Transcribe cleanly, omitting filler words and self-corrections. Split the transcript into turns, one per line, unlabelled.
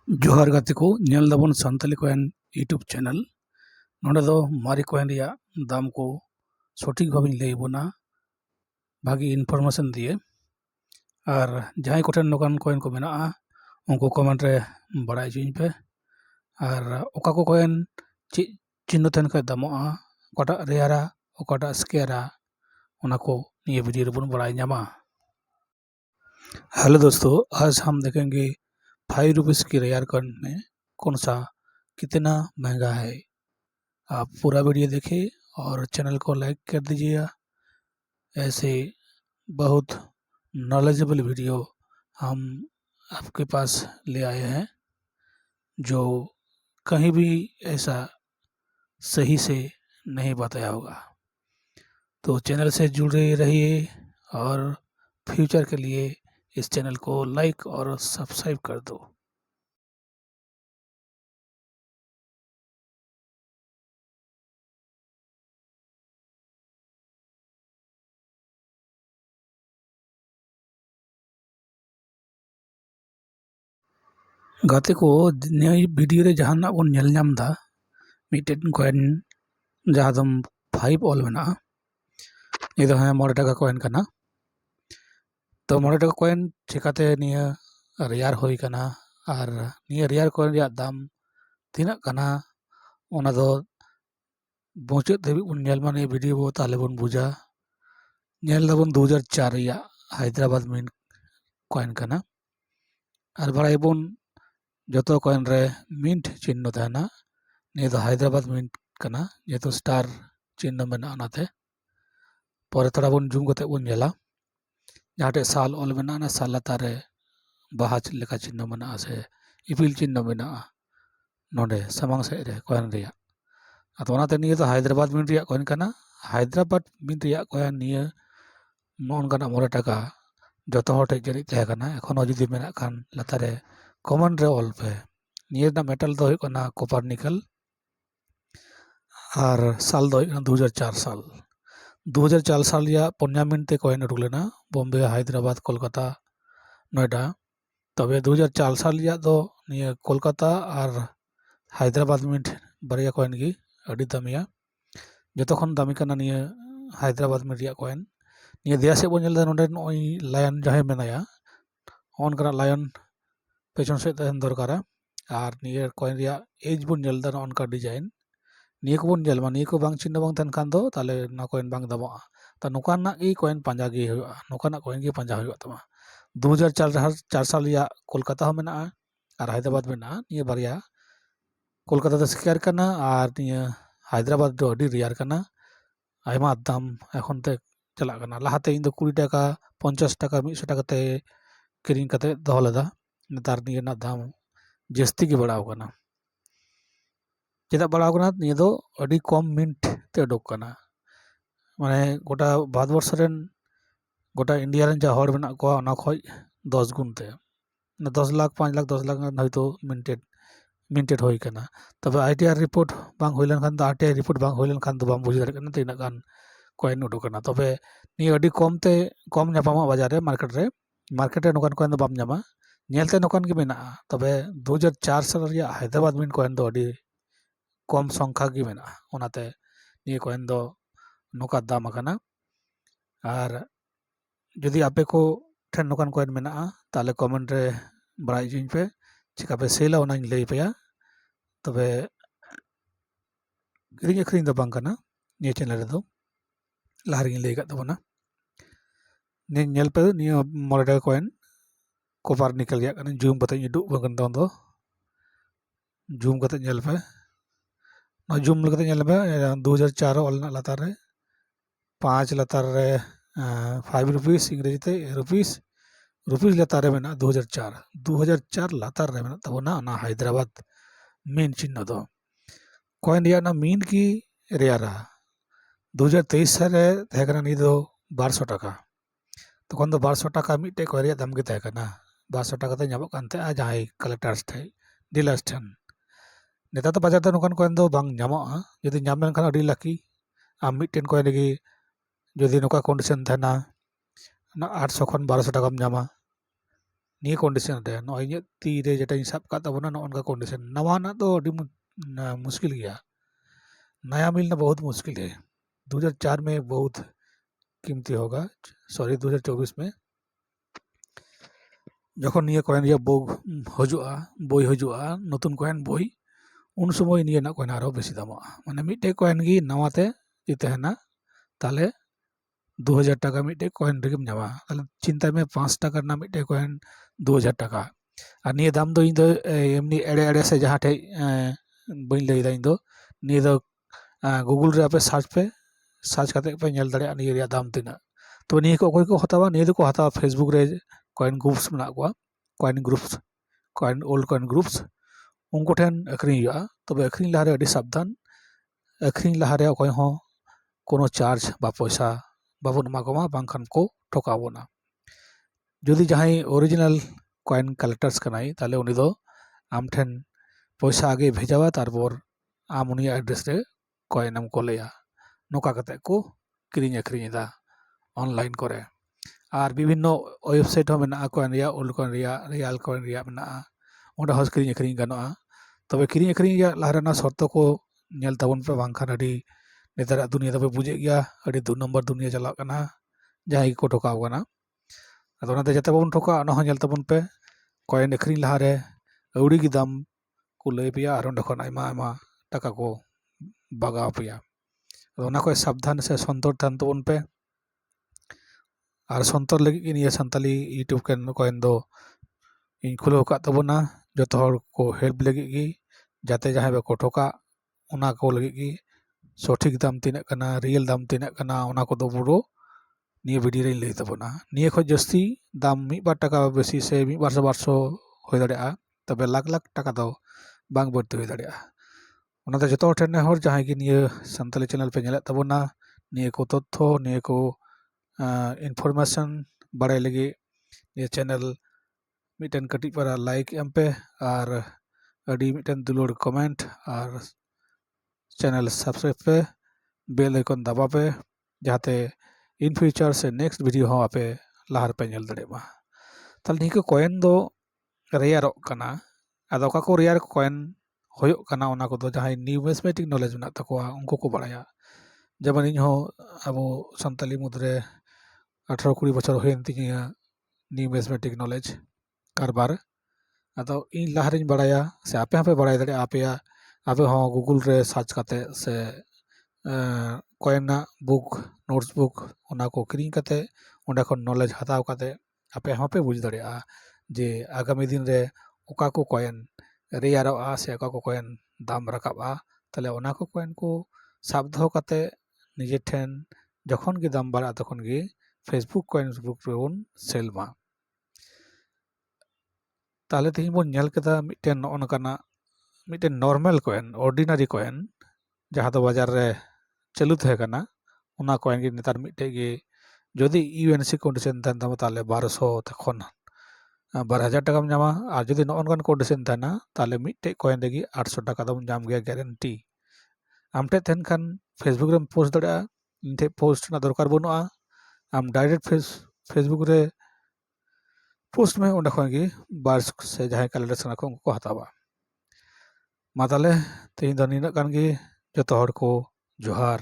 जोहार गाते को नेल दाबन सान्ताली कॉइन यूट्यूब चैनल नोडे दो मारी कॉइन रिया दाम को सठिक भावे लई बोना भागी इनफॉरमेशन दिए और जहां कोठेन नोकान कॉइन को मेना उनको कमेंट रे बड़ाई जुइन पे और ओका को कॉइन ची चिन्ह तन का दामोआ ओकाटा रेयारा ओकाटा स्केरा ओना को ये वीडियो रे बन बड़ाई न्यामा। हेलो दोस्तों, आज हम देखेंगे 5 रुपीज़ की रेयर कॉइन में कौन सा कितना महंगा है। आप पूरा वीडियो देखिए और चैनल को लाइक कर दीजिएगा। ऐसे बहुत नॉलेजेबल वीडियो हम आपके पास ले आए हैं जो कहीं भी ऐसा सही से नहीं बताया होगा। तो चैनल से जुड़े रहिए और फ्यूचर के लिए इस चैनल को लाइक और सब्सक्राइब कर दो। गाते को नई वीडियो रे जहां बन नेल नाम दा मिटेन कॉइन जहां दम 5 ऑल मेना ये दो है 9 टाका कॉइन कना। तो 9 टाका कॉइन चिकाते निया रेयर होई कना और निया रेयर कॉइन या दाम तीना कना ओना दो मुचाद धाबी बन नेल माने वीडियो बो ताले बन बुझा नेल दाबन 2004 या हैदराबाद मिंट कॉइन कना और बड़ाई बन जतो कॉइन रे मिंट चिन्ह तहना निया दो हैदराबाद मिंट कना जेतो स्टार चिन्ह मेना ओनाते परे थोड़ा बन जूम कते बन नेला जहाटे साल ऑल मेना ना साल लातारे बाहा लेका चिन्ह मेना से इपिल चिन्ह मेना नोडे सामांग से रे कॉइन रिया अतो ओनाते निया तो हैदराबाद मिंट रिया कॉइन कना। हैदराबाद मिंट रिया कॉइन निया नोनकाना 9 टाका जतो हटे जरी तहे कना एखोनो जुदी मेना खान लातारे कॉमन रे ऑल पे निया ना मेटल दो कना कॉपर निकल और साल दो 2004 साल 2004 साल या पुन्या मिनट ते कॉइन उडुक लेना बॉम्बे हैदराबाद कोलकाता नोएडा। तबे 2004 साल या दो निया कोलकाता और हैदराबाद मिनट बारिया कॉइन की अड़ी दामिया जतो खन दामी कना निया हैदराबाद मिनट रिया कॉइन निया दिया से बन नेलदा नोडे नोई लायन जहे मेनाया ऑन करा लायन पेछन से तहन दरकारा और निया कॉइन रिया एज बन नेलदा ऑन का डिजाइन निया को बन नेलमा निया को बांग चिन्ह बांग तहन खान दो ताले ना कॉइन बांग दामोआ ता नोकाना ई कॉइन पांजा गी हुआ नोकाना कॉइन गी पांजा हुआ तमा 2004 साल या कोलकाता हो मेना और हैदराबाद मेना निया बारिया कोलकाता दा स्केयर कना और निया हैदराबाद दो अडी रियार कना आयमा दाम एखन ते चला कना लाहाते इन दो 20 टाका 50 टाका 100 टाका ते किरिंग कते दोहो लेदा नेतार निया ना दाम जस्ती गे बढ़ाव कना चेदा बढ़ाव कना निया दो अडी कम मिनट ते उडुक कना माने गोटा भारतवर्ष रेन गोटा इंडिया रेन जा हॉर मेना को ओना खoj 10 गुण ते 10 लाख 5 लाख 10 लाख हयतो मिंटेड होई कना। तबे आईटीआर रिपोर्ट बांग होइलन खान द आईटीआर रिपोर्ट बांग होइलन खान द बांग बुझ दाड़े कना तीना गान कॉइन उडुक कना। तबे निया अडी कम ते कम ᱧᱟᱯᱟᱢᱟ बाजार रे मार्केट रे नोकान कॉइन द बाम ᱧᱟᱢᱟ ᱧᱮᱞᱛᱮ नोकान गे मेना। तबे 2004 साल रिया हैदराबाद मिंट कॉइन द अडी कम संख्या गे मेना ओनाते निया कॉइन द नोका दाम कना। और यदि आपे को ठेन नोकान कॉइन मेना ताले कमेंट रे बड़ाई जुइन पे चिका पे सेला ओनाኝ लई पेया। तबे किरिंग अखरिंग द बांग कना निया चैनल रे दो लाहरिंग लई का तबना ने नेल पे निया 9 टाका कॉइन कॉपर निकल गया कना जूम कते उडुक बगन दो जूम कते नेल पे ना जूम कते नेल पे 2004 ऑल ना लातार रे 5 लातार रे 5 रुपीस इंग्रेजी ते रुपीस लातार रे मेना 2004 लातार रे मेना तबना ना हैदराबाद मेन चिन्ह दो कॉइन रिया ना मीन की रेयारा 2023 रे तहे कना नी दो 1200 टाका तखन दो 1200 टाका मिटे कॉइन रिया दाम गे तहे कना 1200 टाका ते ᱧᱟᱢᱚᱜ ᱠᱟᱱ ᱛᱟᱦᱮᱸᱜᱼᱟ ᱡᱟᱦᱟᱸᱭ ᱠᱟᱞᱮᱠᱴᱟᱨᱥ ᱴᱷᱮᱡ ᱰᱤᱞᱟᱨᱥ ᱴᱷᱮᱱ ᱱᱮᱛᱟᱨ ᱫᱚ ᱵᱟᱡᱟᱨ ᱫᱚ ᱱᱚᱝᱠᱟᱱ ᱠᱚᱭᱮᱱ ᱫᱚ ᱵᱟᱝ ᱧᱟᱢᱚᱜᱼᱟ ᱡᱩᱫᱤ ᱧᱟᱢ ᱞᱮᱱᱠᱷᱟᱱ ᱟᱹᱰᱤ ᱞᱟᱹᱠᱤ ᱟᱢ ᱢᱤᱫᱴᱮᱱ ᱠᱚᱭᱮᱱ ᱨᱮᱜᱮ ᱡᱩᱫᱤ ᱱᱚᱝᱠᱟ ᱠᱚᱱᱰᱤᱥᱚᱱ ᱛᱟᱦᱮᱱᱟ 800 ᱠᱷᱚᱱ 1200 ᱴᱟᱠᱟᱢ ᱧᱟᱢᱟ ᱱᱤᱭᱟᱹ ᱠᱚᱱᱰᱤᱥᱚᱱ ᱨᱮ ᱱᱚᱜᱼᱚᱭ ᱤᱧᱟᱹᱜ ᱛᱤ ᱨᱮ ᱡᱮᱴᱟᱧ ᱥᱟᱵ ᱠᱟᱜ ᱛᱟᱵᱚᱱᱟ ᱱᱚᱜᱼᱚ ᱱᱚᱝᱠᱟ ᱠᱚᱱᱰᱤᱥᱚᱱ नवानाग तो अभी मुश्किल गया नया मिलना बहुत मुश्किल है 2004 में बहुत कीमती होगा सॉरी 2024 में যখন নিয়ে কয়েন রিয়া হজুᱜᱼᱟ বই হজুᱜᱼᱟ নতুন কয়েন বই उन समय নিয়ে না কয়েন আরো বেশি দামᱚᱜᱼᱟ মানে মিটে কয়েন ᱜᱮ নাওয়াতে ᱡᱩᱫᱤ ᱛᱟᱦᱮᱱᱟ তাহলে 2000 টাকা মিটে কয়েন রেগেᱢ ᱧᱟᱢᱟ তাহলে চিন্তায় মে 5 টাকা রᱮᱱᱟᱜ মিটে কয়েন 2000 টাকা আর নিয়ে দাম দो ᱤᱧ ᱫᱚ এমনি এড়ে এড়ে से जहाँ ठे बई लई दा ᱤᱧ ᱫᱚ নিয়ে दो गूगल रे आपे सर्च काते पे ñel दाड़िया निये रिया दाम तिना तो निये को अकोय को हतावा निये दो को हतावा फेसबुक रे कॉइन ग्रुप्स मेना को कॉइन ओल्ड कॉइन ग्रुप्स उनको ठेन अखरिኝ हुआ तबे अखरिኝ लहारे अडी साबधान अखरिኝ लहारे अकोय हो कोनो चार्ज बा पैसा बाबन एमा कोमा बांखान को ठोकाबोना যদি जहां ओरिजिनल कॉइन कलेक्टर्स कनाई ताले उनी दो आम ठेन पैसा आगे भेजावा तारपर आम उनी एड्रेस रे कॉइन एम कोलेया नोका कते को किरिኝ अखरिኝ दा ऑनलाइन करे और विभिन्न वेबसाइट हो मेना कॉइन रिया ओल्ड कॉइन रिया रियल कॉइन रिया मेना ओंडे हस किरिኝ अखरिኝ गानोआ तबे किरिኝ अखरिኝ रिया लहारेना शर्त को ñel ताबन पे बांखान अडी नेतारा दुनिया तबे बुझे गया अडी 2 नंबर दुनिया चला कना जहां को ठोकाव कना अदो ओनाते जते बाबन ठोका ओना हो ñel ताबन पे कॉइन अखरिኝ लहारे अउड़ी की दाम को लई पिया और ओंडे खन आयमा आयमा टाका को बागाव पिया अदो ओना को सावधान से संतोर थान ताबन पे और संतर लगी की निया संताली यूट्यूब के कॉइन दो इन खुलो का तबना जतो हर को हेल्प लगी की जाते जहां बे को ठोका ओना को लगी की सठिक दाम तिना कना रियल दाम तिना कना ओना को दो बुरो निये वीडियो रे लई तबना निये खो जस्ती दाम मी बार टाका बेसी से मी बार से 1200 होय दाड़िया तबे लाख लाख टाका दो बांग बढ़ती होय दाड़िया ओनाते जतो ठेन हर जहां की निये संताली चैनल पे ñेले तबना निये को तथ्य निये को इनफॉरमेशन बाड़ाय लगी ये चैनल मिटन कटी पर लाइक एम पे और अडी मिटन दुलोड़ कमेंट और चैनल सब्सक्राइब पे बेल आइकन दबा पे जाते इन फ्यूचर से नेक्स्ट वीडियो हो आपे लहार पे ñel दाड़े मा ताल निको कॉइन दो रेयारो कना आदो का को रेयार कॉइन होयो कना ओना को दो जहां न्यूमेस्मेटिक नॉलेज मेना तकोआ उनको को बाड़ाया जबन इन हो अबो संताली मुद्रे 18-20 बछर होयन तिनिया न्यूमेस्मेटिक नॉलेज कारबार अदो इन लहारिñ बाड़ाया से आपे हापे बाड़ाय दाड़े आपे हो गूगल रे सर्च काते से कॉइन ना बुक नोट्स बुक ओना को किरिኝ काते ओंडे खन नॉलेज हताव काते आपे हापे बुझ दाड़ेया जे आगामी दिन रे ओका को कॉइन रेयारोआ से ओका को कॉइन दाम रकाबा ताले ओना को कॉइन को साब दो काते निजे ठेन जखन गे दाम बाड़ा तखन गे फेसबुक कॉइन बुक रेबन सेल मा ताले तीन बन ñel केदा मिटेन नोनकाना मिटेन नॉर्मल कॉइन ऑर्डिनरी कॉइन जहां दो बाजार रे चालू थे कना ओना कॉइन गे नेतार मिटे गे जदि यूएनसी कंडीशन तन तम ताले 1200 तखन 12000 टाका ñama और जदि नोनकान कंडीशन तना ताले मिटे कॉइन रेगी 800 टाका दम ñam गया गारंटी आमटे थेन खान फेसबुक रे पोस्ट दड़ा इनते पोस्ट ना दरकार बनुआ आम डायरेक्ट फेसबुक रे पोस्ट में ओंडे खन गे बार से जहां कलेक्शन को उनको हतावा मा ताले तेई दो निना कान गे जतो हर को जोहार।